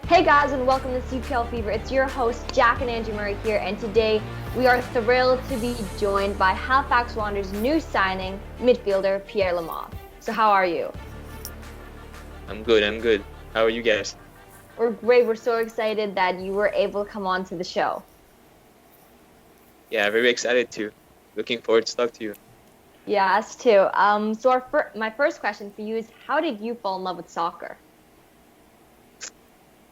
Hey guys, and welcome to CPL Fever. It's your host, Jack and Angie Murray here, and today we are thrilled to be joined by Halifax Wanderers' new signing, midfielder Pierre Lamothe. So how are you? I'm good. How are you guys? We're great. We're so excited that you were able to come on to the show. Yeah, very excited too. Looking forward to talk to you. Yeah, us too. My first question for you is, how did you fall in love with soccer?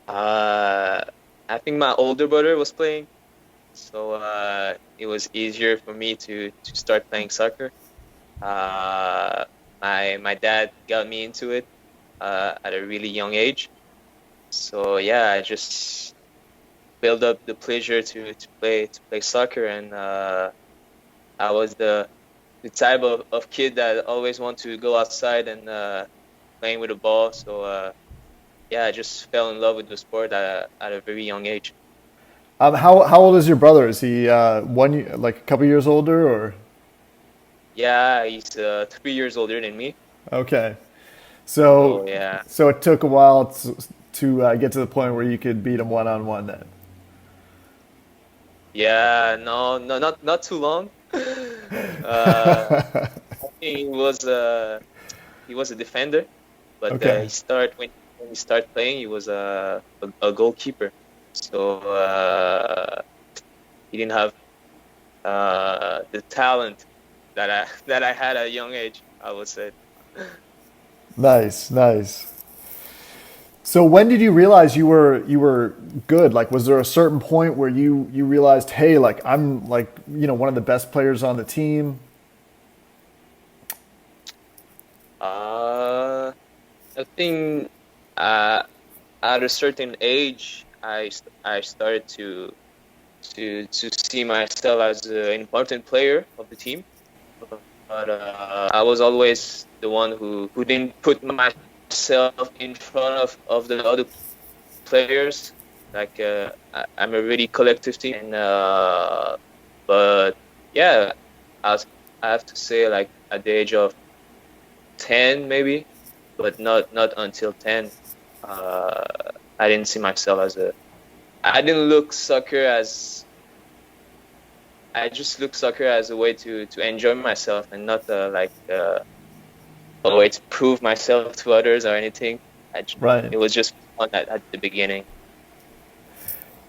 Uh, I think my older brother was playing, so it was easier for me to start playing soccer. Uh, my dad got me into it at a really young age. So yeah, I just built up the pleasure to play soccer, and I was the type of kid that always want to go outside and playing with a ball. So yeah, I just fell in love with the sport at a very young age. How old is your brother? Is he like a couple years older or? Yeah, he's 3 years older than me. Okay, so So yeah, so it took a while to get to the point where you could beat him one on one then. yeah, no, no, not too long. I think he was a defender, but Okay, when he started playing, he was a goalkeeper. So he didn't have the talent that I had at a young age, I would say. nice, nice. So when did you realize you were good? Like, was there a certain point where you realized, hey, like I'm like one of the best players on the team? Uh, I think uh, at a certain age, I started to see myself as an important player of the team. But I was always the one who didn't put myself in front of the other players. Like I'm a really collective team, and but yeah, I was, I have to say like at the age of 10 maybe, but not until 10. Uh, I didn't see myself as a. I didn't look soccer as. I just look soccer as a way to enjoy myself and not a way to prove myself to others or anything. Right. It was just fun at the beginning.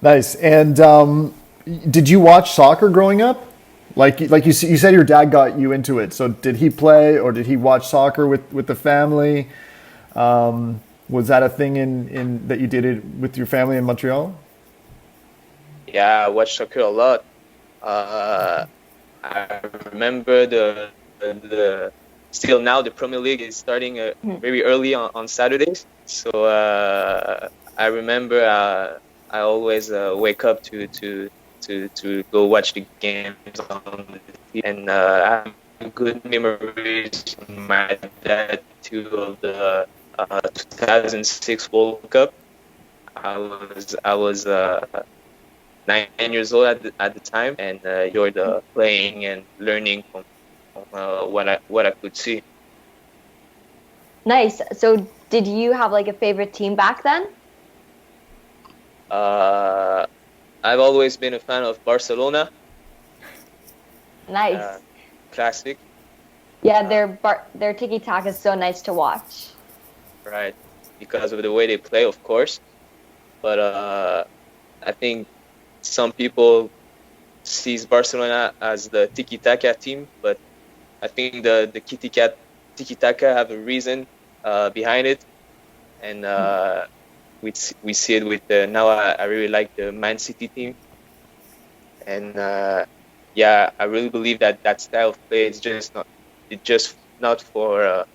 Nice. And did you watch soccer growing up? You said your dad got you into it. So did he play or did he watch soccer with the family? Was that a thing in that you did it with your family in Montreal? Yeah, I watched soccer a lot. Uh, I remember the still now the Premier League is starting Mhm. very early on Saturdays. So I remember I always wake up to go watch the games on the TV, and I have good memories from my dad too of the 2006 World Cup. I was 9 years old at the time, and enjoyed playing and learning from what I could see. Nice. So did you have like a favorite team back then? Uh, I've always been a fan of Barcelona, uh, Nice. classic, Yeah, uh, their tiki taka is so nice to watch. right? Because of the way they play, of course. But I think some people sees Barcelona as the tiki taka team, but I think the tiki taka have a reason behind it, and we see it with now. I really like the Man City team, and yeah, I really believe that that style of play is just not for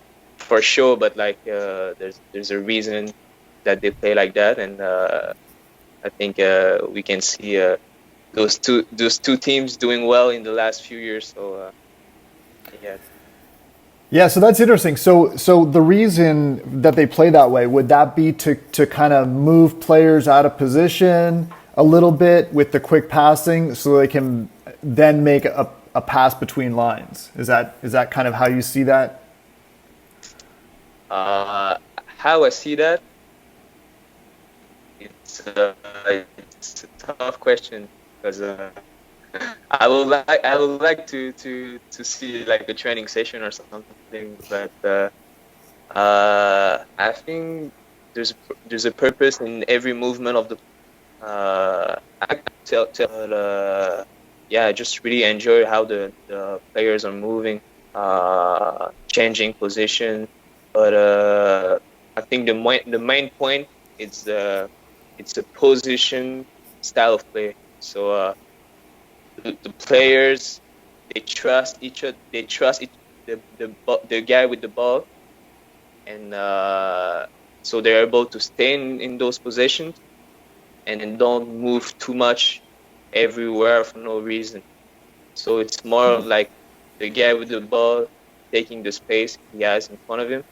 show, but like there's a reason that they play like that, and I think we can see those two teams doing well in the last few years. So yeah. Yeah, so that's interesting. So the reason that they play that way, would that be to kind of move players out of position a little bit with the quick passing so they can then make a pass between lines? Is that kind of how you see that? Uh, how I see that, it's a tough question because I would like to see like a training session or something, but I think there's a purpose in every movement of the I yeah, I just really enjoy how the players are moving, changing position, but I think the main point is it's a position style of play. So the players, they trust each other. They trust the guy with the ball, and so they're able to stay in those positions and then don't move too much everywhere for no reason. So it's more of like the guy with the ball taking the space he has in front of him,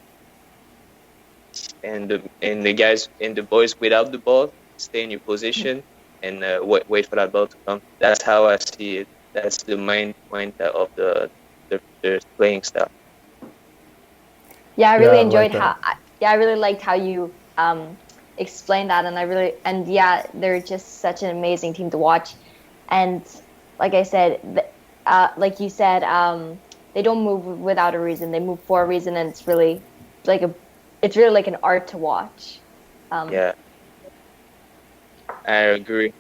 and the guys and the boys without the ball stay in your position and wait for that ball to come. That's how I see it. That's the main point of the playing style. Yeah, I really Yeah, I enjoyed like how. that. Yeah, I really liked how you explained that, and yeah, they're just such an amazing team to watch, and like I said, like you said, they don't move without a reason. They move for a reason, and like a, it's really like an art to watch. Yeah, I agree.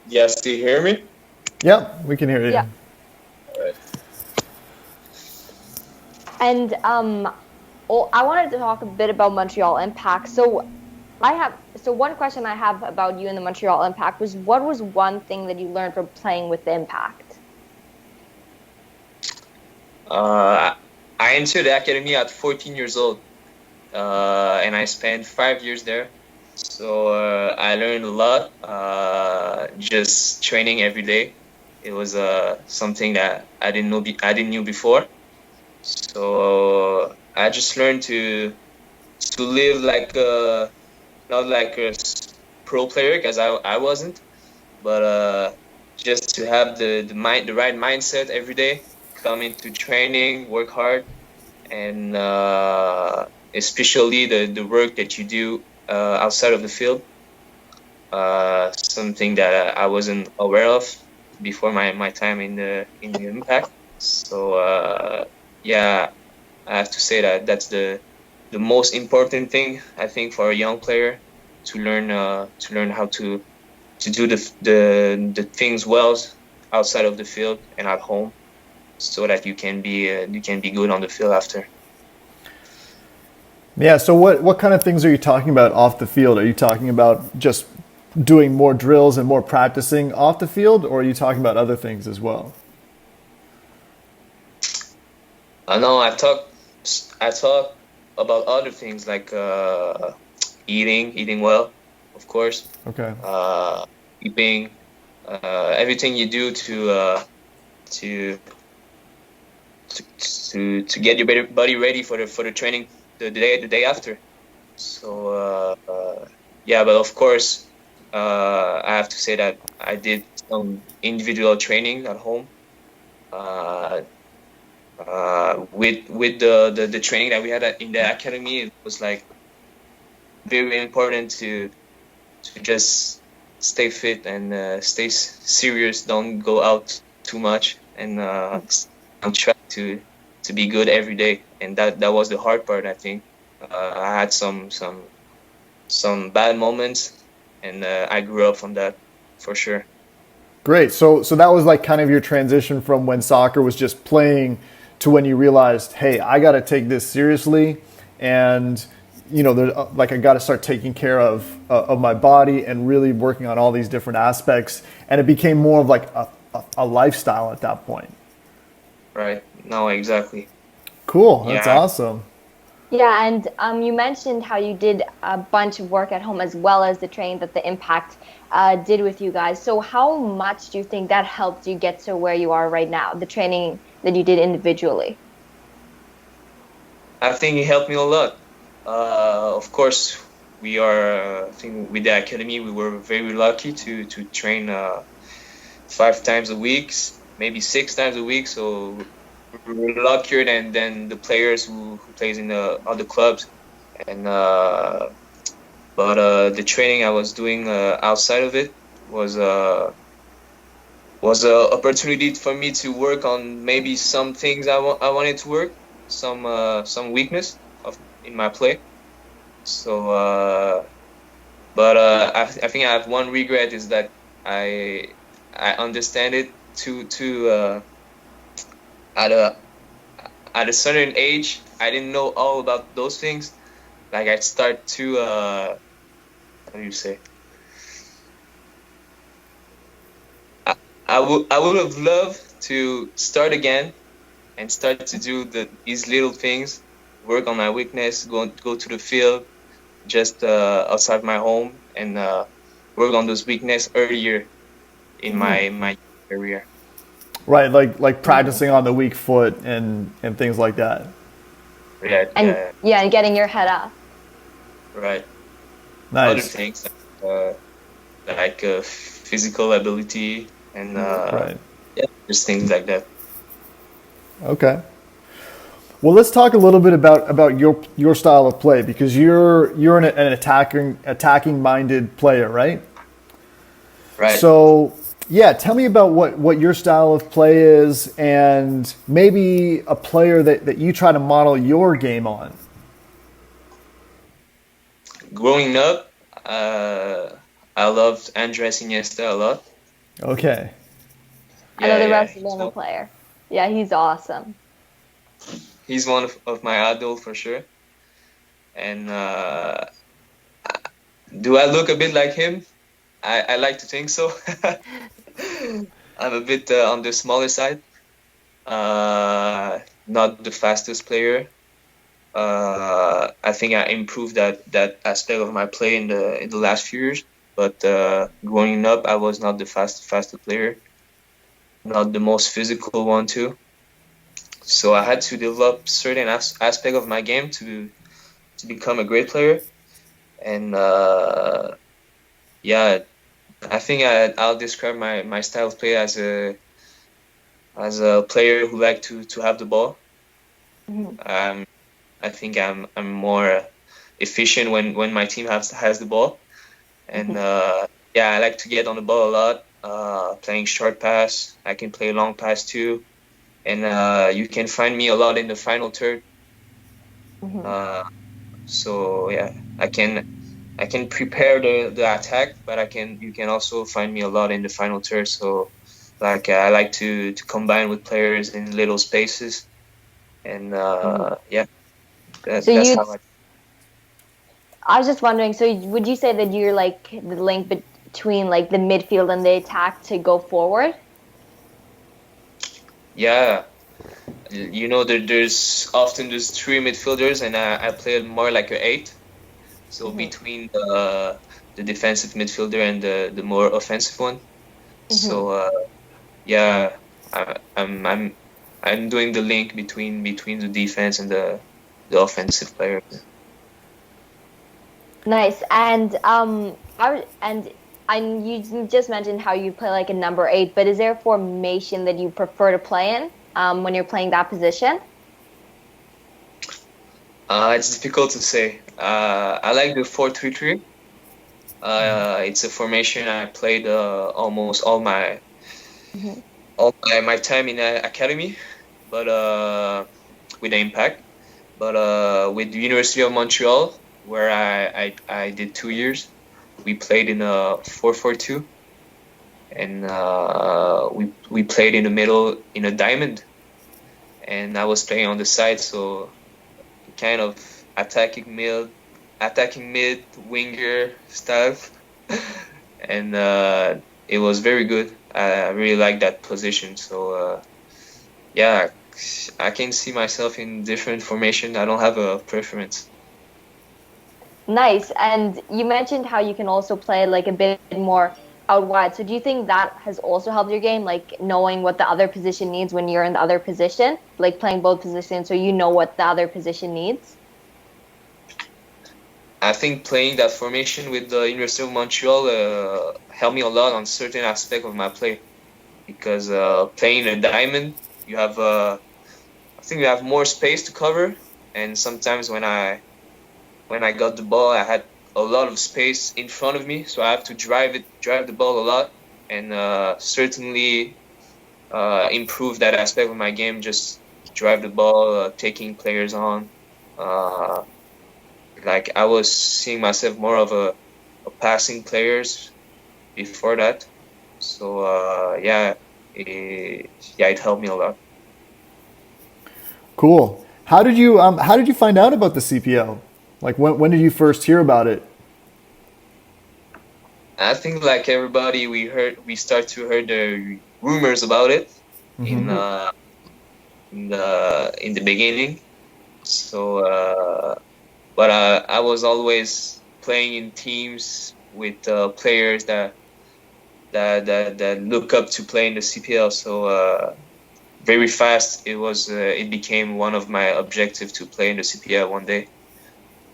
Yes, do you hear me? Yep, we can hear you. Yeah. And I wanted to talk a bit about Montreal Impact. So one question I have about you and the Montreal Impact was, what was one thing that you learned from playing with the Impact? I entered the academy at 14 years old, and I spent 5 years there. So I learned a lot, just training every day. It was something that I didn't know before. So I just learned to live like not like a pro player, because I wasn't, but just to have the right mindset every day, come into training, work hard, and especially the work that you do outside of the field. Something that I wasn't aware of before my time in the Impact. So yeah, I have to say that that's the most important thing, I think, for a young player, to learn how to do the things well outside of the field and at home, so that you can be good on the field after. Yeah, so what kind of things are you talking about off the field? Are you talking about just doing more drills and more practicing off the field, or are you talking about other things as well? No, I talk about other things, like eating well, of course. Okay. Sleeping, everything you do to get your body ready for the training the day after. So yeah, but of course, I have to say that I did some individual training at home. With the training that we had in the academy, it was like very important to just stay fit and stay serious. Don't go out too much, and try to be good every day. And that was the hard part, I think. I had some bad moments, and I grew up from that, for sure. Great. So that was like kind of your transition from when soccer was just playing to when you realized, hey, I got to take this seriously, and like I got to start taking care of my body and really working on all these different aspects, and it became more of like a lifestyle at that point. Right. No, exactly. Cool. That's Yeah. awesome. Yeah, and you mentioned how you did a bunch of work at home as well as the training that the Impact did with you guys. So how much do you think that helped you get to where you are right now, the training that you did individually? I think it helped me a lot. Of course, I think with the academy, we were very lucky to train 5 times a week, maybe 6 times a week. So we were luckier than the players who plays in the other clubs. And but the training I was doing outside of it was a opportunity for me to work on maybe some things I wanted to work, some weakness of in my play. So, but I think I have one regret is that I I understand it at a at a certain age. I didn't know all about those things. Like I start to how do you say? I would have loved to start again and start to do these little things, work on my weakness, go to the field, just outside my home, and work on those weakness earlier in my career. Right, like practicing on the weak foot and things like that. Yeah, And yeah, yeah, and getting your head up. right. Other Nice. things like physical ability and Right. yeah, just things like that. Okay. Well, let's talk a little bit about your style of play because you're an attacking minded player, right? Right. So, yeah, tell me about what your style of play is and maybe a player that you try to model your game on. Growing up, I loved Andres Iniesta a lot. Okay. Yeah, Another yeah. Barcelona player. Yeah, he's awesome. He's one of my idol for sure. And do I look a bit like him? I like to think so. I'm a bit on the smaller side. Not the fastest player. I think I improved that aspect of my play in the last few years. But growing up, I was not the fastest player, not the most physical one too. So I had to develop certain aspect of my game to become a great player. And yeah, I think I'll describe my style of play as a player who like to have the ball. I think I'm more efficient when my team has the ball, and yeah, I like to get on the ball a lot. Playing short pass, I can play long pass too, and you can find me a lot in the final third. Uh, so yeah, I can prepare the attack, but you can also find me a lot in the final third. So like I like to combine with players in little spaces, and yeah, So that's you, how I was just wondering. So would you say that you're like the link between like the midfield and the attack to go forward? yeah. You know, there's often those three midfielders, and I play more like a eight. So between the defensive midfielder and the more offensive one. So yeah, I'm doing the link between the defense and the offensive player. Nice. And you just mentioned how you play like a number 8, but is there a formation that you prefer to play in when you're playing that position? It's difficult to say. I like the 4-3-3. It's a formation I played almost all my time in academy, but with the Impact. But with the University of Montreal, where I did 2 years, we played in a 4-4-2, and we played in the middle in a diamond, and I was playing on the side, so kind of attacking mid winger stuff, and it was very good. I really like that position. So yeah, I can see myself in different formation. I don't have a preference. Nice. And you mentioned how you can also play like a bit more out wide. So do you think that has also helped your game, like knowing what the other position needs when you're in the other position, like playing both positions so you know what the other position needs? I think playing that formation with the University of Montreal helped me a lot on certain aspect of my play, because playing a diamond, you have I think you have more space to cover, and sometimes when I got the ball, a lot of space in front of me, so I have to drive the ball a lot, and certainly improve that aspect of my game. Just drive the ball, taking players on. Like I was seeing myself more of a passing players before that, so it helped me a lot. Cool. How did you find out about the CPL? Like when did you first hear about it? I think like everybody, we start to hear the rumors about it in the beginning. So, but I was always playing in teams with players that look up to play in the CPL. So very fast, it became one of my objectives to play in the CPL one day.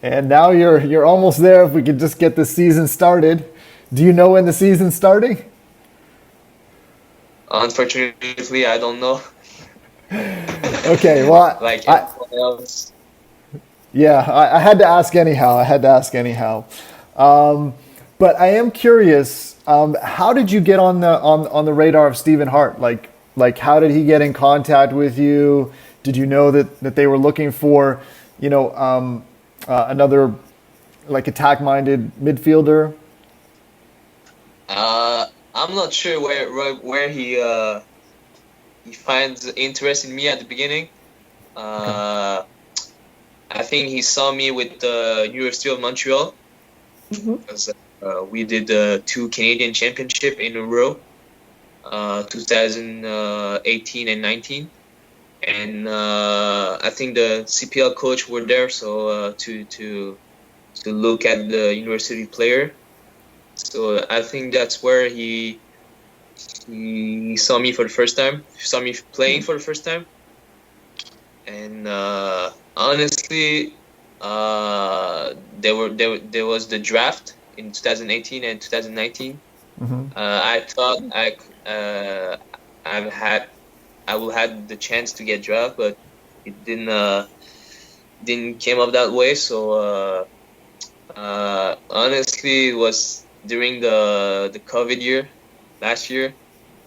And now you're almost there. If we could just get the season started. Do you know when the season's starting? Unfortunately, I don't know. Okay, well, Like everyone else. yeah, I had to ask anyhow. But I am curious. How did you get on the radar of Stephen Hart? Like how did he get in contact with you? Did you know that they were looking for, another like attack-minded midfielder? I'm not sure where he finds interest in me at the beginning. I think he saw me with the University of Montreal because we did 2 Canadian championship in a row, 2018 and 19, and I think the CPL coach were there, so to look at the university player. So I think that's where he saw me for the first time, saw me playing for the first time, and honestly, there was the draft in 2018 and 2019. I thought I will have the chance to get drafted, but it didn't came up that way. So honestly, it was during the COVID year last year.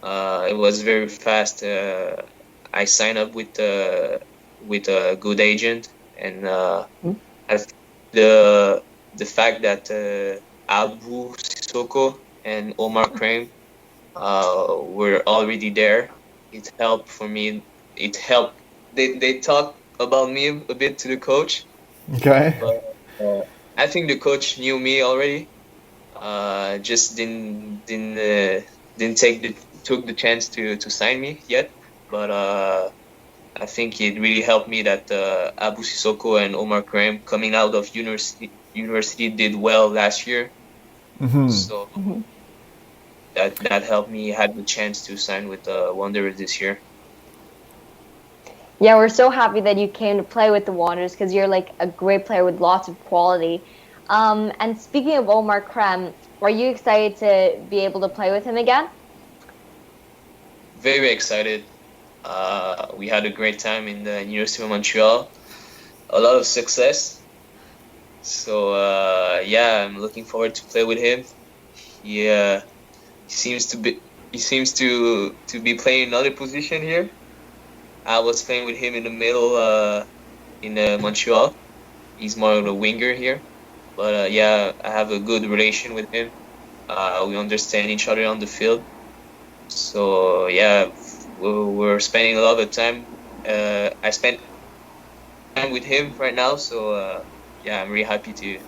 It was very fast. I signed up with a good agent, and I think the fact that Abu Sissoko and Omar Krem were already there, it helped for me. It helped. They talked about me a bit to the coach. Okay. But I think the coach knew me already. Just didn't took the chance to sign me yet. But I think it really helped me that Abu Sissoko and Omar Krem coming out of university did well last year. So that helped me had the chance to sign with Wanderers this year. Yeah, we're so happy that you came to play with the Wanderers because you're like a great player with lots of quality. And speaking of Omar Krem, are you excited to be able to play with him again? Very excited. We had a great time in the University of Montreal. A lot of success. So I'm looking forward to play with him. He seems to be playing another position here. I was playing with him in the middle in Montreal. He's more of a winger here. But I have a good relation with him. We understand each other on the field. So we're spending a lot of time. I spend time with him right now. So I'm really happy to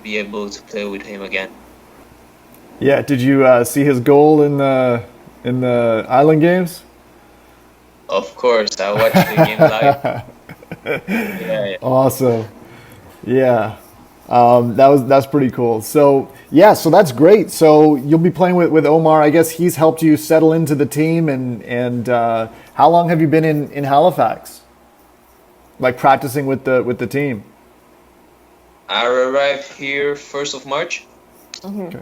be able to play with him again. Yeah. Did you see his goal in the Island games? Of course, I watched the game live. Yeah. Awesome. Yeah. That's pretty cool. So so that's great. So you'll be playing with Omar. I guess he's helped you settle into the team. And how long have you been in Halifax? Like practicing with the team? I arrived here 1st of March. Okay.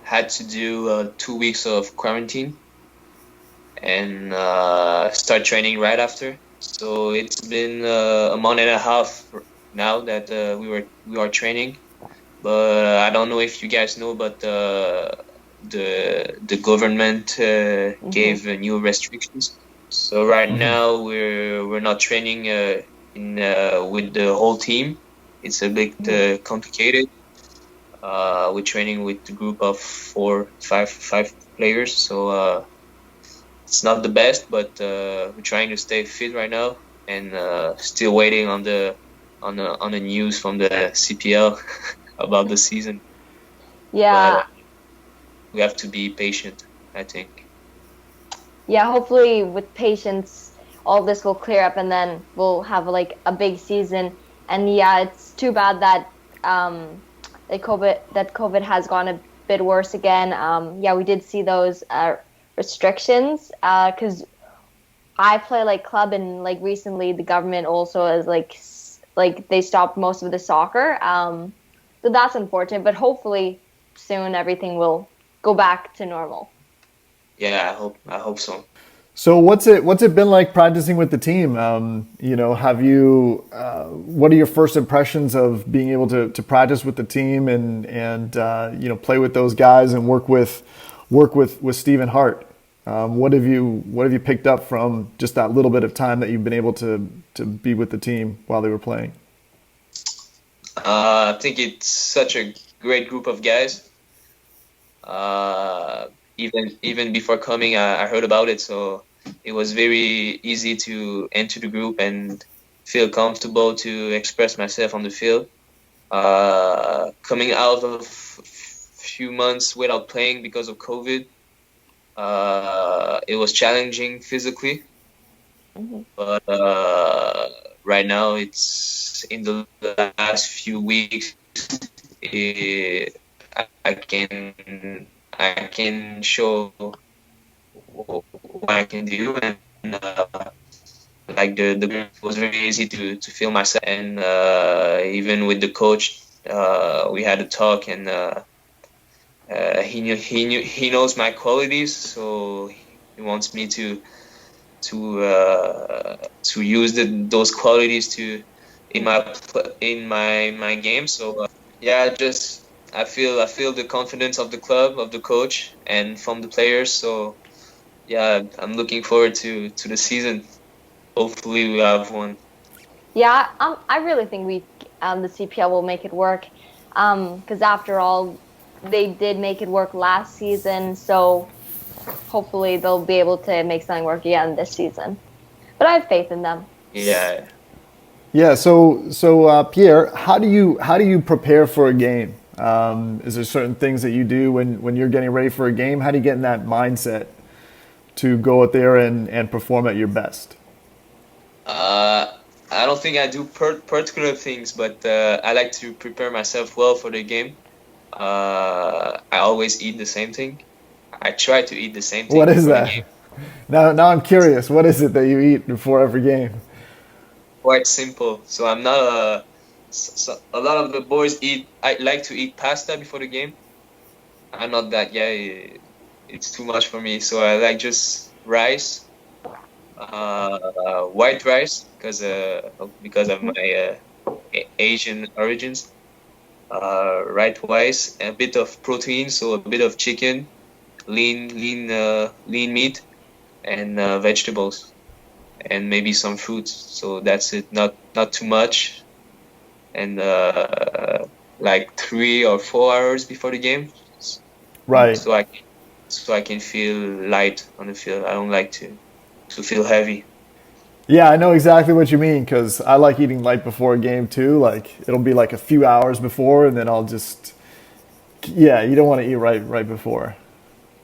Had to do 2 weeks of quarantine and start training right after. So it's been a month and a half now that we are training, but I don't know if you guys know, but the government gave new restrictions. So right now we're not training in with the whole team. It's a bit complicated. We're training with a group of five players. So it's not the best, but we're trying to stay fit right now, and still waiting on the news from the CPL about the season. Yeah. But we have to be patient, I think. Yeah, hopefully with patience, all this will clear up and then we'll have like a big season. And yeah, it's too bad that COVID has gone a bit worse again. Yeah, we did see those restrictions because I play like club and like recently the government also is like they stopped most of the soccer. So that's unfortunate, but hopefully soon everything will go back to normal. Yeah, I hope so. So what's it been like practicing with the team? Have you what are your first impressions of being able to practice with the team and play with those guys and work with Stephen Hart? What have you picked up from just that little bit of time that you've been able to be with the team while they were playing? I think it's such a great group of guys. Even before coming, I heard about it, so it was very easy to enter the group and feel comfortable to express myself on the field. Coming out of few months without playing because of COVID, it was challenging physically, but right now it's in the last few weeks. I can show what I can do, and like the group was very easy to feel myself, and even with the coach, we had a talk, and he knows my qualities, so he wants me to use those qualities in my game. So yeah, just I feel the confidence of the club, of the coach, and from the players. So yeah, I'm looking forward to the season. Hopefully we have one. Yeah, I really think the CPL will make it work, because after all, they did make it work last season. So hopefully they'll be able to make something work again this season. But I have faith in them. Yeah. Yeah. So Pierre, how do you prepare for a game? Is there certain things that you do when you're getting ready for a game? How do you get in that mindset to go out there and perform at your best? I don't think I do particular things, but I like to prepare myself well for the game. I always eat the same thing. I try to eat the same thing. What is before the that? game. Now I'm curious. What is it that you eat before every game? Quite simple. So I'm not a. So a lot of the boys eat. I like to eat pasta before the game. I'm not that guy. It's too much for me. So I like just rice, white rice, because of my Asian origins. White rice, a bit of protein, so a bit of chicken, lean meat, and vegetables, and maybe some fruits. So that's it. Not too much. And like 3 or 4 hours before the game, Right. so I can feel light on the field. I don't like to feel heavy. Yeah, I know exactly what you mean because I like eating light before a game too. Like it'll be like a few hours before, and then I'll just yeah. You don't want to eat right before.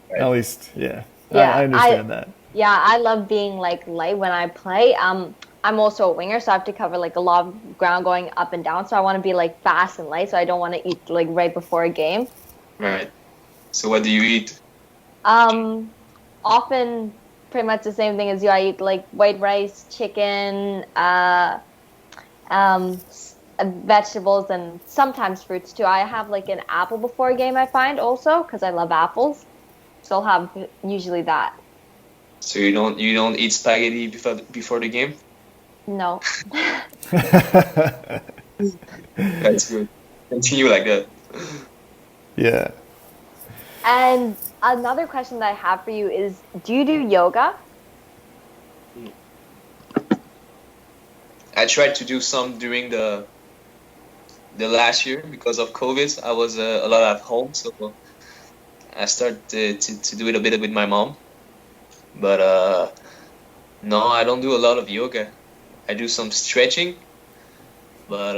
Right. At least, yeah. Yeah, I understand that. Yeah, I love being like light when I play. I'm also a winger, so I have to cover like a lot of ground going up and down. So I want to be like fast and light. So I don't want to eat like right before a game. Right. So what do you eat? Often pretty much the same thing as you. I eat like white rice, chicken, vegetables, and sometimes fruits too. I have like an apple before a game. I find also because I love apples, so I'll have usually that. So you don't eat spaghetti before the game? No. That's good. Continue like that. Yeah. And another question that I have for you is, do you do yoga? I tried to do some during the last year because of COVID. I was a lot at home, so I started to do it a bit with my mom. But no, I don't do a lot of yoga. I do some stretching, but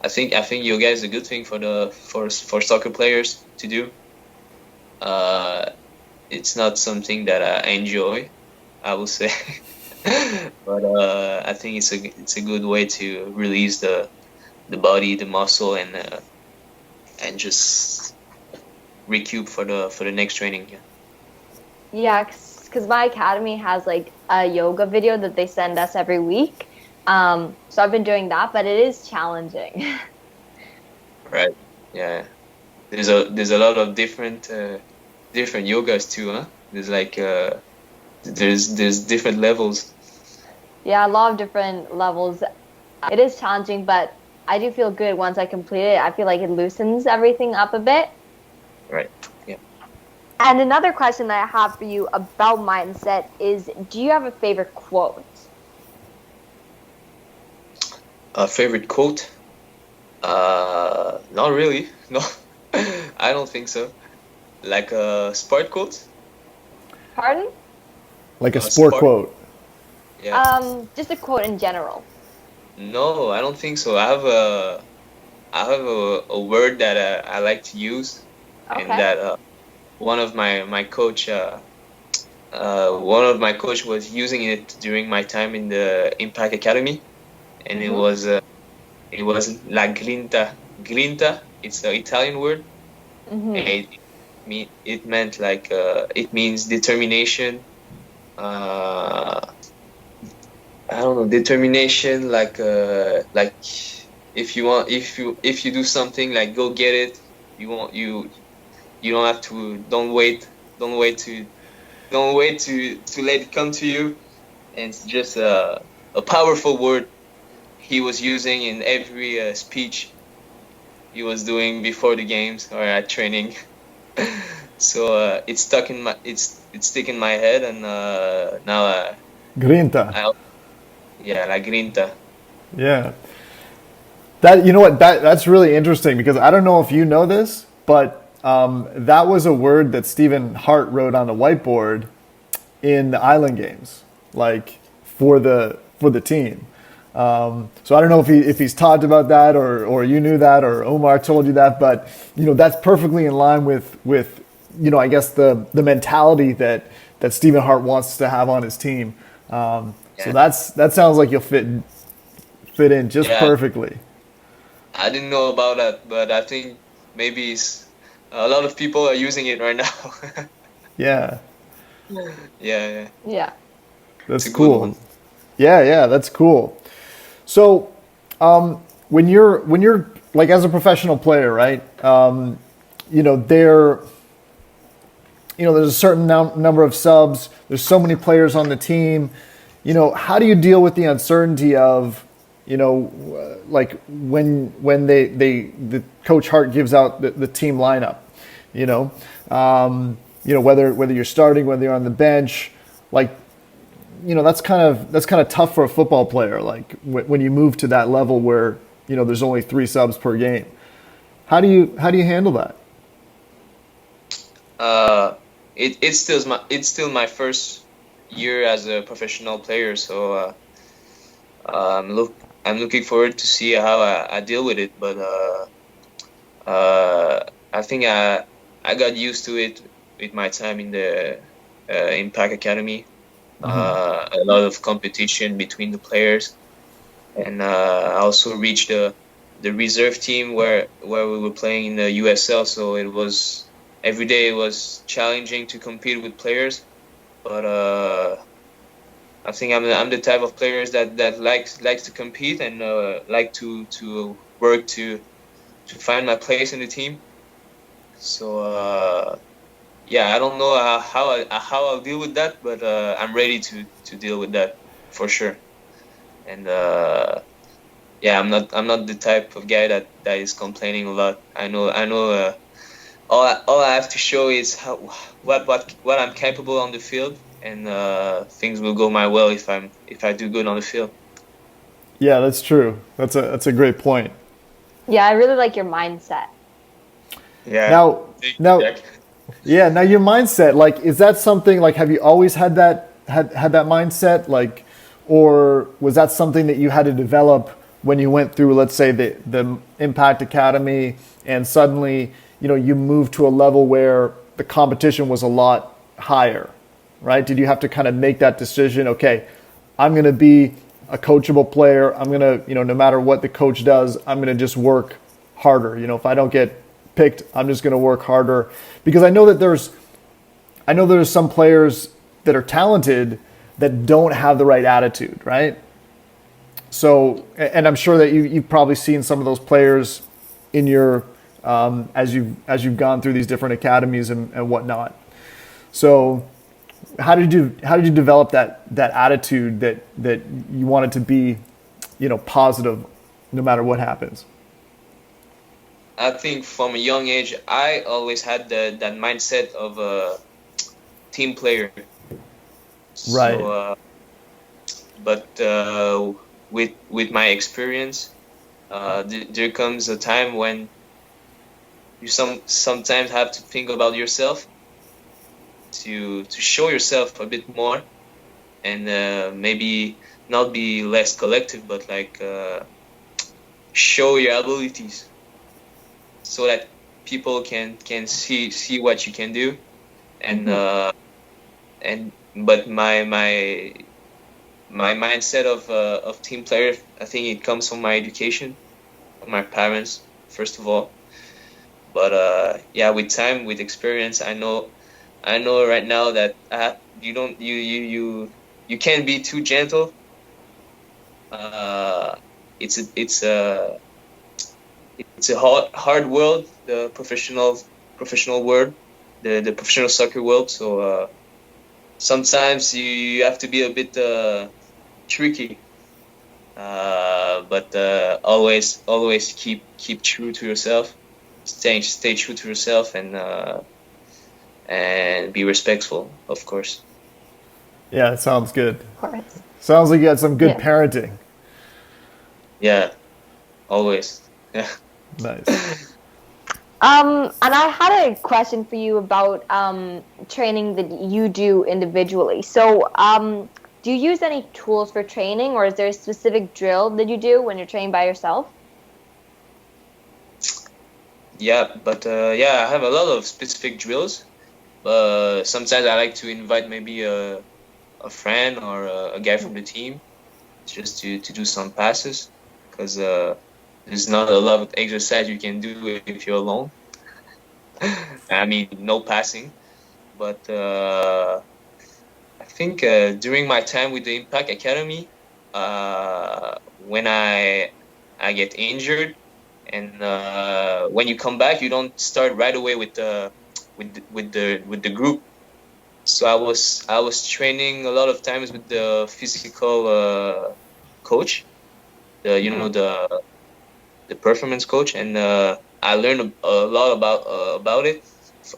I think yoga is a good thing for soccer players to do. Uh, it's not something that I enjoy, I would say, but I think it's a good way to release the body, the muscle, and just recoup for the next training. Yeah. Yeah, because my academy has like a yoga video that they send us every week. So I've been doing that, but it is challenging. Right. Yeah. There's a lot of different yogas too, huh? There's like there's different levels. Yeah, a lot of different levels. It is challenging, but I do feel good once I complete it. I feel like it loosens everything up a bit. Right. Yeah. And another question that I have for you about mindset is, do you have a favorite quote? A favorite quote? Not really. No, I don't think so. Like a sport quote? Pardon? Like a A sport sport. quote. Yeah. Just a quote in general. No, I don't think so. I have a word that I like to use, and Okay. that one of my coach was using it during my time in the Impact Academy, and it Mm-hmm. was la grinta. Grinta. It's an Italian word. Mm-hmm. And it meant like it means determination. Uh, I don't know, determination. Like if you do something, like go get it. You don't have to. Don't wait to let it come to you. And it's just a powerful word he was using in every speech he was doing before the games or at training. So it's stick in my head, and now Grinta. I yeah, la grinta. Yeah. That you know what that's really interesting because I don't know if you know this, but that was a word that Stephen Hart wrote on the whiteboard in the Island games, like for the team. So I don't know if he's talked about that or you knew that or Omar told you that, but that's perfectly in line with I guess the mentality that Stephen Hart wants to have on his team. So Yeah, that sounds like you'll fit in just yeah. perfectly. I didn't know about that, but I think maybe a lot of people are using it right now. Yeah, Yeah, yeah. Yeah. It's that's a good one. cool. Yeah, that's cool. So when you're like as a professional player, right? There there's a certain number of subs. There's so many players on the team. How do you deal with the uncertainty of like when the coach Hart gives out the team lineup, you know, whether you're starting, whether you're on the bench, like that's kind of tough for a football player. Like when you move to that level where there's only 3 subs per game. How do you handle that? Uh, it's still my first year as a professional player, so I'm looking forward to see how I deal with it. But I think I got used to it with my time in the Impact Academy. A lot of competition between the players, and I also reached the reserve team where we were playing in the USL. So every day it was challenging to compete with players, but I think I'm the type of players that likes to compete and like to work to find my place in the team. So yeah, I don't know how I'll deal with that, but I'm ready to deal with that for sure. And yeah, I'm not the type of guy that is complaining a lot. I know. All I have to show is what I'm capable on the field, and things will go my well if I do good on the field. Yeah, that's true. That's a great point. Yeah, I really like your mindset. Yeah. Now, Thank you, now, Jack. yeah, now your mindset, like, is that something like have you always had that mindset, like, or was that something that you had to develop when you went through, let's say, the Impact Academy, and suddenly, you moved to a level where the competition was a lot higher, right? Did you have to kind of make that decision? Okay, I'm going to be a coachable player. I'm going to, no matter what the coach does, I'm going to just work harder. If I don't get picked, I'm just going to work harder, because I know there's some players that are talented that don't have the right attitude, right? So, and I'm sure that you've probably seen some of those players in your as you've gone through these different academies and whatnot. So, how did you develop that attitude that you wanted to be, positive, no matter what happens? I think from a young age, I always had that mindset of a team player. Right. So, but with my experience, there comes a time when you sometimes have to think about yourself to show yourself a bit more, and maybe not be less collective, but like show your abilities so that people can see what you can do, and Hmm. but my mindset of team player, I think it comes from my education, from my parents first of all. But yeah, with time, with experience, I know right now that you don't you can't be too gentle. Uh, it's a hard world, the professional world, the professional soccer world. So sometimes you have to be a bit tricky, but always keep true to yourself, stay true to yourself, and be respectful, of course. Yeah, it sounds good. Of course. Sounds like you had some good Yeah. parenting. Yeah, always. Yeah. Nice. And I had a question for you about training that you do individually. So, do you use any tools for training, or is there a specific drill that you do when you're training by yourself? Yeah, but yeah, I have a lot of specific drills. Sometimes I like to invite maybe a friend or a guy from the team just to do some passes, because there's not a lot of exercise you can do if you're alone. I mean, no passing. But I think during my time with the Impact Academy, when I get injured, and when you come back, you don't start right away with the group. So I was training a lot of times with the physical coach, the you know Hmm. the performance coach, and I learned a lot about it.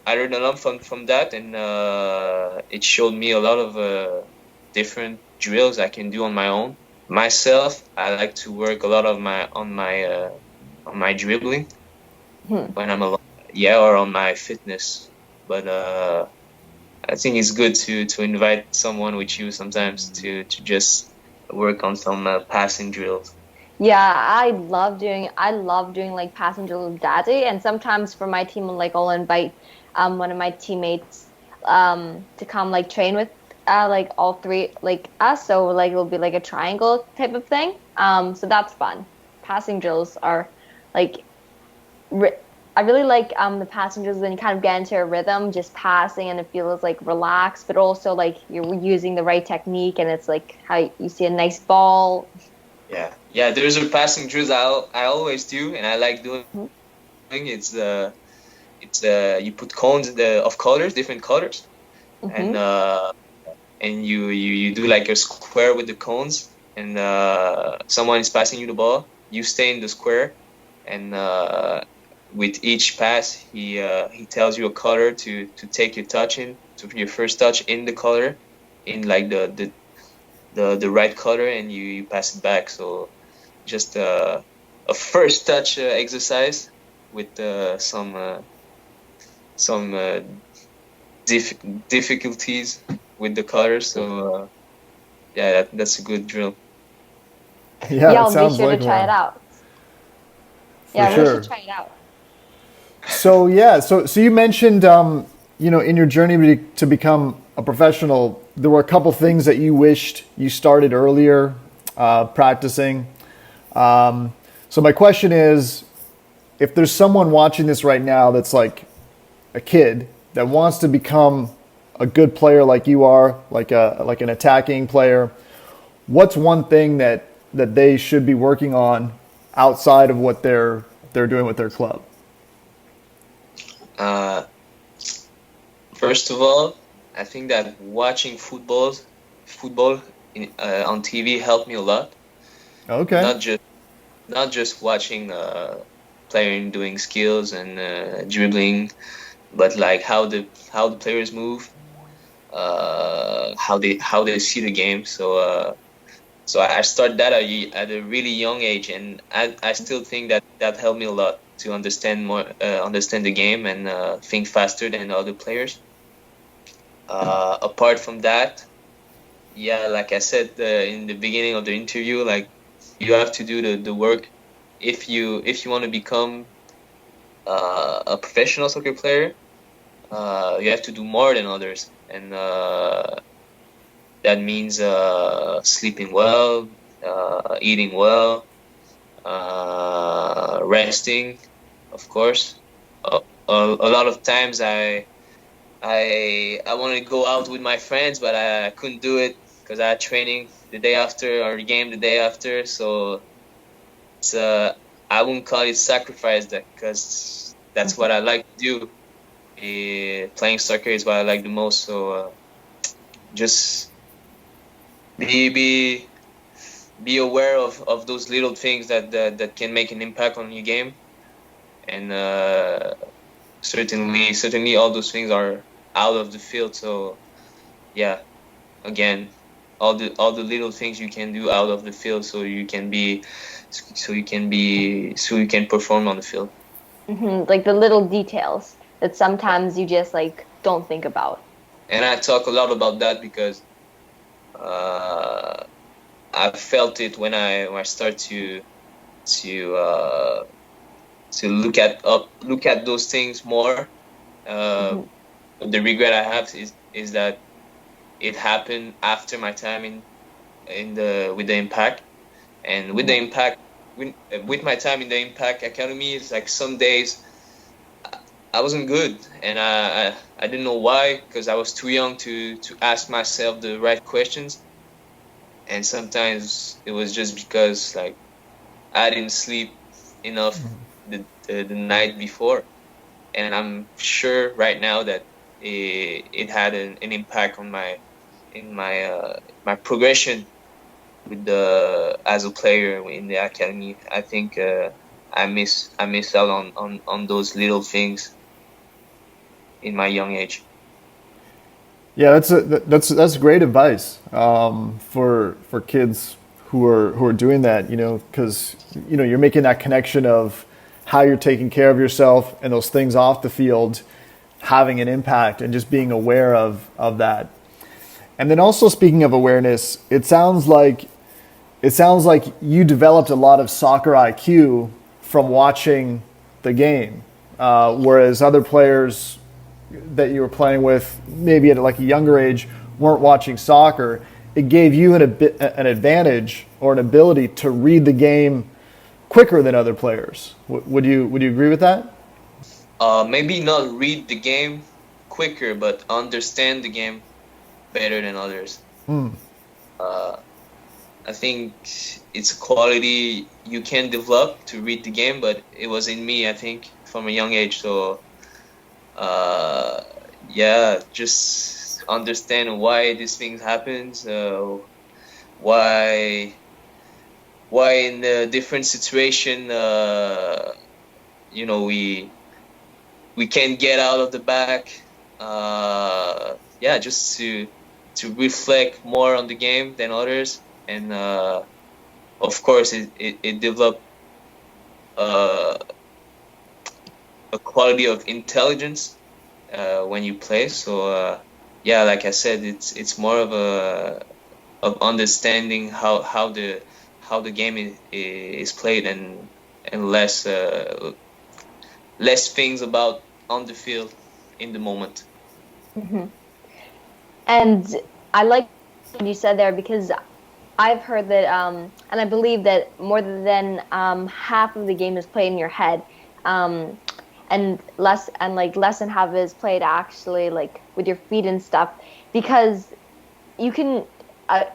I learned a lot from that, and it showed me a lot of different drills I can do on my own. Myself, I like to work a lot of my on my dribbling Hmm. when I'm alone, yeah, or on my fitness. But I think it's good to invite someone with you sometimes to just work on some passing drills. Yeah, I love doing like passenger with daddy, and sometimes for my team, like I'll invite one of my teammates to come like train with like all three like us. So like it'll be like a triangle type of thing. So that's fun. Passing drills are like ri I really like the passing drills when you kind of get into a rhythm, just passing, and it feels like relaxed, but also like you're using the right technique, and it's like how you see a nice ball. Yeah, yeah. There's a passing drills I always do, and I like doing. Mhm. It's you put cones of colors, different colors, and Mhm. you do like a square with the cones, and someone is passing you the ball, you stay in the square, and with each pass, he tells you a color to take your touch in, to your first touch in the color, in like the right color, and you pass it back. So just a first touch exercise with some difficulties with the colors. So yeah, that's a good drill. Yeah, Yeah, it I'll be sounds sure like to try it one. out. For Yeah, we should sure. try it out. So yeah, so you mentioned, in your journey to become a professional, there were a couple things that you wished you started earlier, practicing. So my question is, if there's someone watching this right now that's like a kid that wants to become a good player like you are, like an attacking player, what's one thing that they should be working on outside of what they're doing with their club? Uh, First of all, I think that watching football on TV helped me a lot. Okay. Not just not just watching player doing skills and dribbling, but like how the players move, how they see the game. So I started that at a really young age, and I still think that helped me a lot to understand the game and think faster than other players. Apart from that, yeah, like I said in the beginning of the interview, like you have to do the work if you want to become a professional soccer player. You have to do more than others, and that means sleeping well, eating well, resting, of course. A lot of times I wanted to go out with my friends, but I couldn't do it because I had training the day after or the game the day after. So it's I wouldn't call it sacrifice that because that's what I like to do. Playing soccer is what I like the most. So just be be be aware of those little things that can make an impact on your game, and certainly all those things are out of the field. So yeah, again, all the little things you can do out of the field, so you can perform on the field. Like the little details that sometimes you just like don't think about. And I talk a lot about that because uh, I felt it when I start to to look at those things more. Uh, Hmm. the regret I have is that it happened after my time in the with the Impact, and with the Hmm. Impact with my time in the Impact Academy, it's like some days I wasn't good, and I didn't know why because I was too young to ask myself the right questions, and sometimes it was just because like I didn't sleep enough the night before, and I'm sure right now that it had an impact on my progression with the as a player in the academy. I think I miss out on those little things in my young age. Yeah, that's great advice, for kids who are doing that. Because you're making that connection of how you're taking care of yourself and those things off the field having an impact, and just being aware of that. And then also, speaking of awareness, it sounds like you developed a lot of soccer IQ from watching the game, whereas other players that you were playing with, maybe at like a younger age, weren't watching soccer. It gave you an advantage or an ability to read the game quicker than other players. Would you agree with that? Maybe not read the game quicker, but understand the game better than others. Uh, I think it's a quality you can develop to read the game, but it was in me, I think, from a young age. So, uh, yeah, just understand why these things happens, why why in a different situation, we can't get out of the back. Just to reflect more on the game than others, and of course it developed a quality of intelligence when you play. So like I said, it's more of understanding how the game is played, and less things about on the field in the moment. And I like what you said there, because I've heard that, and I believe that more than half of the game is played in your head, and less than half is played actually like with your feet and stuff, because you can.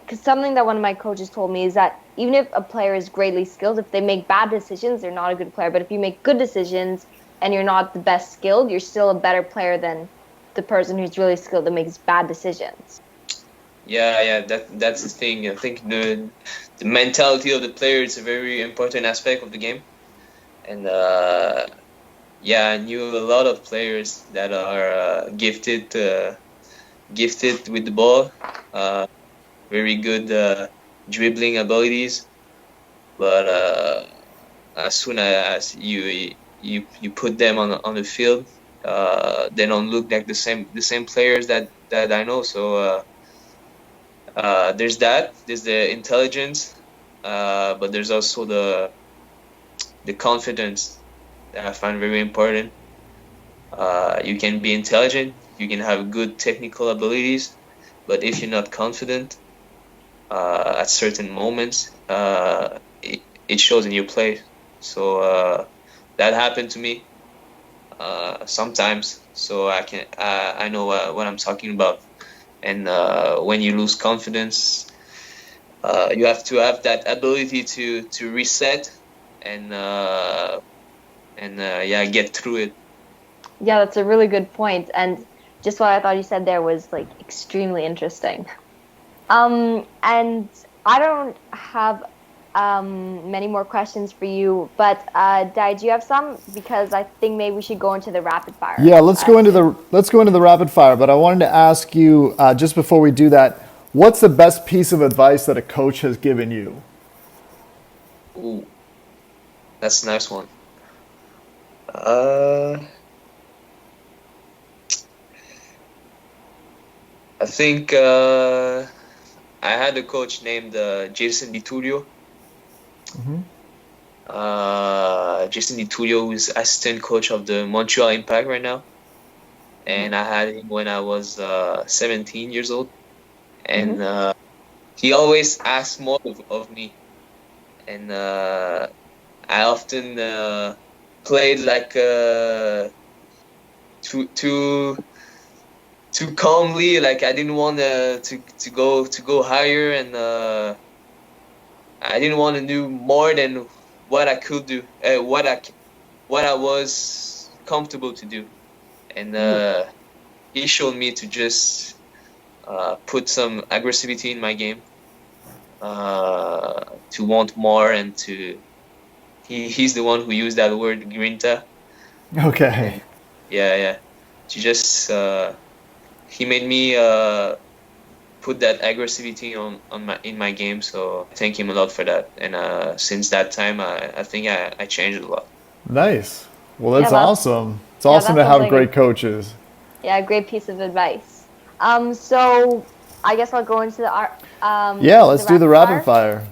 Because something that one of my coaches told me is that even if a player is greatly skilled, if they make bad decisions, they're not a good player. But if you make good decisions and you're not the best skilled, you're still a better player than the person who's really skilled that makes bad decisions. Yeah, that's the thing. I think the mentality of the player is a very important aspect of the game, and I knew a lot of players that are gifted with the ball, very good dribbling abilities, but as soon as you put them on the field, they don't look like the same players that I know. So there's the intelligence, but there's also the confidence that I find very important. You can be intelligent, you can have good technical abilities, but if you're not confident at certain moments, it shows in your play. So that happened to me sometimes. So I know what I'm talking about. And when you lose confidence, you have to have that ability to reset and get through it. Yeah, that's a really good point. And just what I thought you said there was like extremely interesting. And I don't have many more questions for you, but Dai, do you have some? Because I think maybe we should go into the rapid fire. Yeah, let's go into the rapid fire. But I wanted to ask you just before we do that, what's the best piece of advice that a coach has given you? Ooh, that's a nice one. I think I had a coach named Jason DiTullio. Jason DiTullio is assistant coach of the Montreal Impact right now, and I had him when I was 17 years old, and he always asked more of me, and I often played like too calmly, like I didn't want to go higher, and I didn't want to do more than what I could do, what I was comfortable to do, and he showed me to just put some aggressivity in my game, to want more, and he's the one who used that word grinta. Okay. Yeah. To just he made me put that aggressivity in my game, so I thank him a lot for that. And since that time, I think I changed a lot. Nice. Well, that's awesome. It's awesome that to have sounds great coaches. Yeah, great piece of advice. So I guess I'll go into the let's do the rapid fire.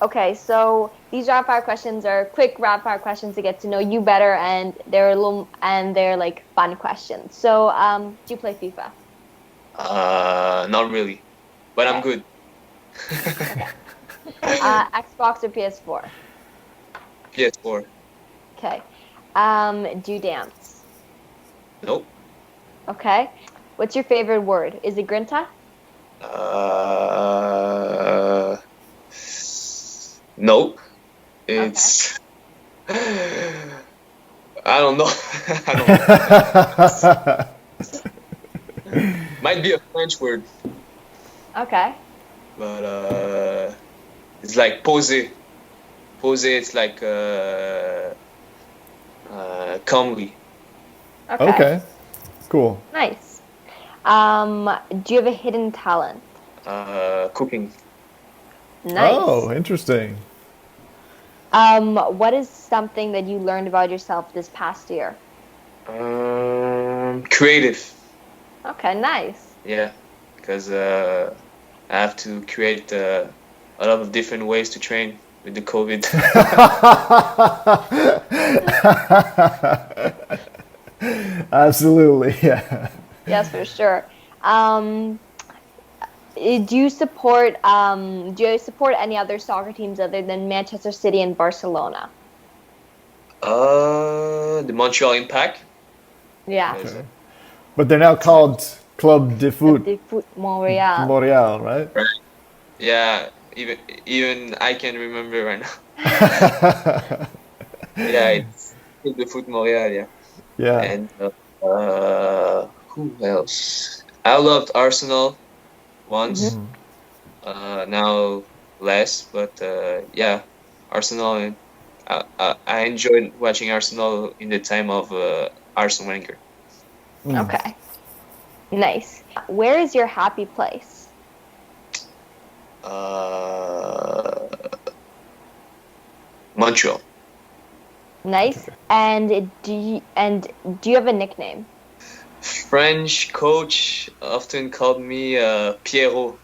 Okay, so these rapid fire questions are quick rapid fire questions to get to know you better, and they're like fun questions. So do you play FIFA? Not really, but Okay. I'm good. Xbox or PS4? PS4. Okay. Do you dance? Nope. Okay. What's your favorite word? Is it grinta? Nope. It's I don't know. I don't know. Might be a French word, Okay. but it's like poser. Jose, it's like calmly. Okay. Cool. Nice. Do you have a hidden talent? Cooking. Nice. Oh, interesting. What is something that you learned about yourself this past year? Creative. Okay, nice. Yeah, because I have to create a lot of different ways to train with the COVID. Absolutely. Yeah. Yes, for sure. Do you support any other soccer teams other than Manchester City and Barcelona? The Montreal Impact. Yeah. There's Okay. But they're now called Club de Foot De Foot Montreal. Montreal, right? Yeah, even I can remember right now. Yeah, it's the Foot Montreal, yeah. Yeah. And who else? I loved Arsenal once. Now less, but yeah, Arsenal. And I enjoyed watching Arsenal in the time of Arsene Wenger. Okay. Nice. Where is your happy place? Montreal. Nice. And do you have a nickname? French coach often called me Pierrot.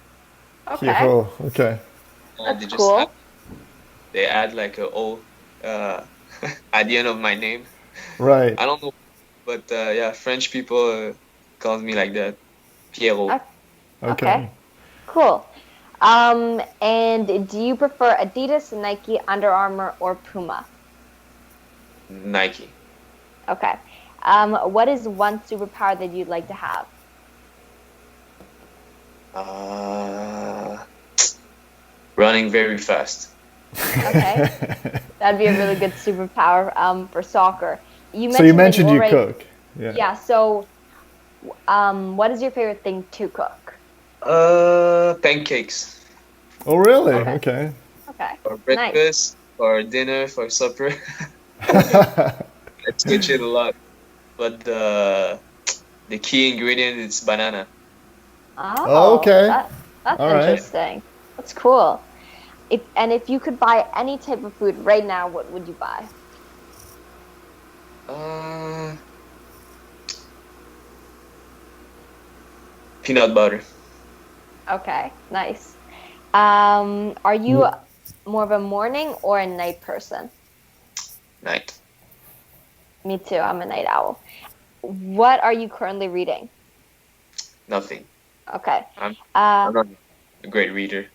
Okay. Oh, okay. That's cool. They add like a O at the end of my name. Right. I don't know, but yeah, French people call me like that, Pierrot. Okay. Cool. And do you prefer Adidas, Nike, Under Armour, or Puma? Nike. Okay. What is one superpower that you'd like to have? Running very fast. Okay. That'd be a really good superpower for soccer. So you that mentioned you already- cook. Yeah. Yeah, so what is your favorite thing to cook? Pancakes. Oh, really? Okay. Okay. For breakfast, for dinner, for supper. I switch it a lot. But the key ingredient is banana. Oh, okay. That's All right. interesting. That's cool. If you could buy any type of food right now, what would you buy? Peanut butter. Okay, nice. Are you more of a morning or a night person? Night. Me too. I'm a night owl. What are you currently reading? Nothing. Okay. I'm not a great reader.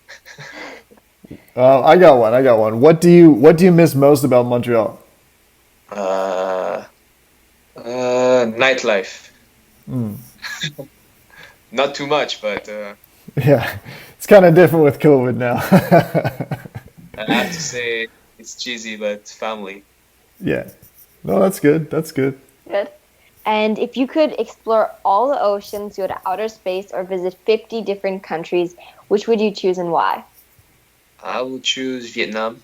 I got one. What do you miss most about Montreal? Nightlife. Not too much, but Yeah, it's kind of different with COVID now. I have to say it's cheesy, but family. Yeah. No, that's good. That's good. Good. And if you could explore all the oceans, go to outer space, or visit 50 different countries, which would you choose and why? I will choose Vietnam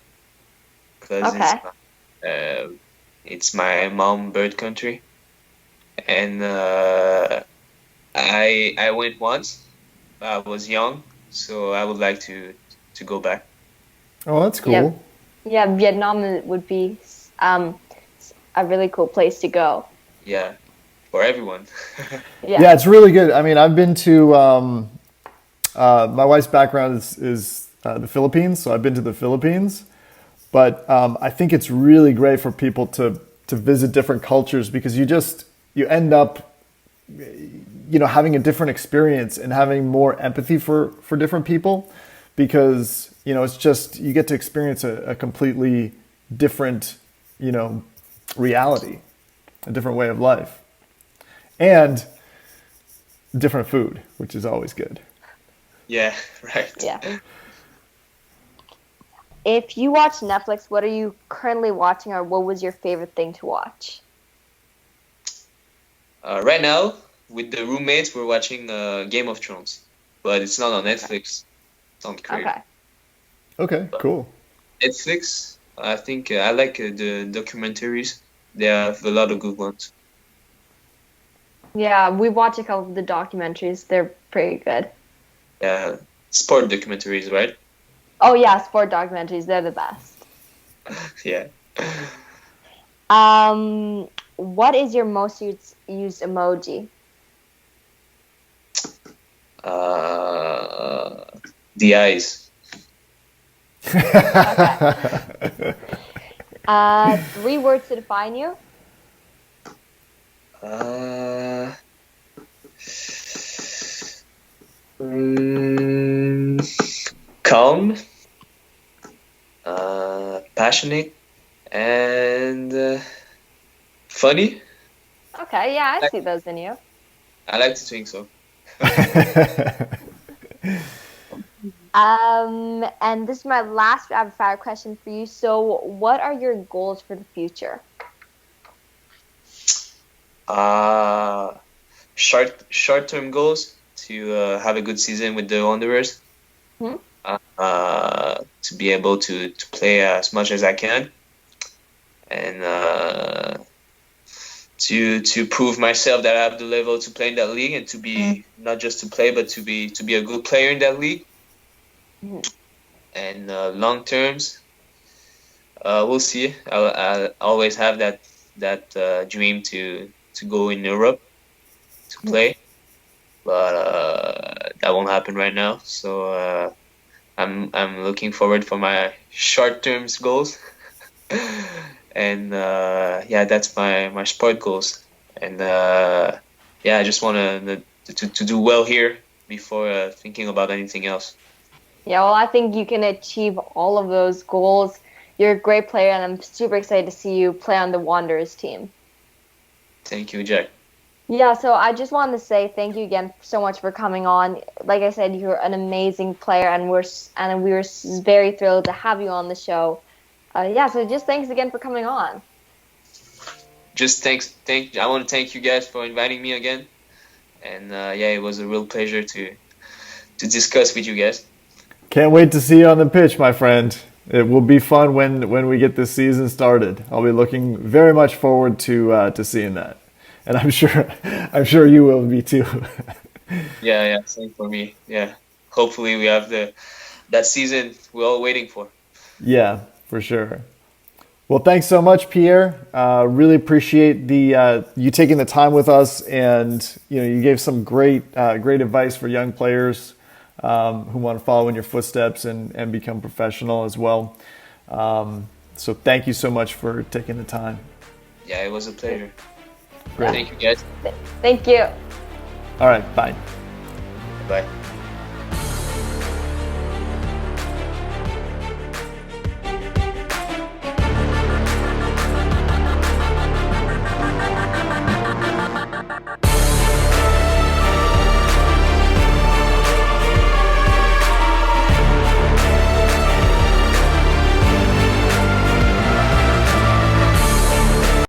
because it's my mom birth country, and I went once. I was young, so I would like to go back. Oh, that's cool. Yeah, Vietnam would be a really cool place to go. Yeah, for everyone. Yeah, it's really good. I mean, I've been to my wife's background is the Philippines, so I've been to the Philippines. But I think it's really great for people to visit different cultures because you end up having a different experience and having more empathy for different people because it's just you get to experience a completely different reality, a different way of life, and different food, which is always good. Yeah, right. Yeah. If you watch Netflix, what are you currently watching, or what was your favorite thing to watch? Right now, with the roommates, we're watching Game of Thrones, but it's not on Netflix. It's on Crave. Okay. Okay, cool. Netflix, I think I like the documentaries. They have a lot of good ones. Yeah, we watched a couple of the documentaries. They're pretty good. Yeah, sport documentaries, right? Oh yeah, sport documentaries. They're the best. Yeah. What is your most used emoji? The eyes. Okay. 3 words to define you. Uh, mm, Calm, passionate, and funny. Okay, yeah, I see those in you. I like to think so. And this is my last rapid fire question for you. So, what are your goals for the future? Uh, short-term goals to have a good season with the Wanderers. Hmm? To be able to play as much as I can, and to prove myself that I have the level to play in that league, and to be not just to play, but to be a good player in that league. And long terms, we'll see. I always have that dream to go in Europe to play, but that won't happen right now. So I'm looking forward for my short term goals, and yeah, that's my sport goals. And yeah, I just want to do well here before thinking about anything else. Yeah, well, I think you can achieve all of those goals. You're a great player, and I'm super excited to see you play on the Wanderers team. Thank you, Jack. Yeah, so I just wanted to say thank you again so much for coming on. Like I said, you're an amazing player, and we were very thrilled to have you on the show. Yeah, so just thanks again for coming on. Just I want to thank you guys for inviting me again, and yeah, it was a real pleasure to discuss with you guys. Can't wait to see you on the pitch, my friend. It will be fun when we get this season started. I'll be looking very much forward to seeing that, and I'm sure you will be too. Yeah, same for me. Yeah, hopefully we have that season we're all waiting for. Yeah, for sure. Well, thanks so much, Pierre. Really appreciate you taking the time with us, and you gave some great advice for young players who want to follow in your footsteps and become professional as well. So thank you so much for taking the time. Yeah, it was a pleasure. Great. Thank you, guys. Thank you. All right, bye. Bye.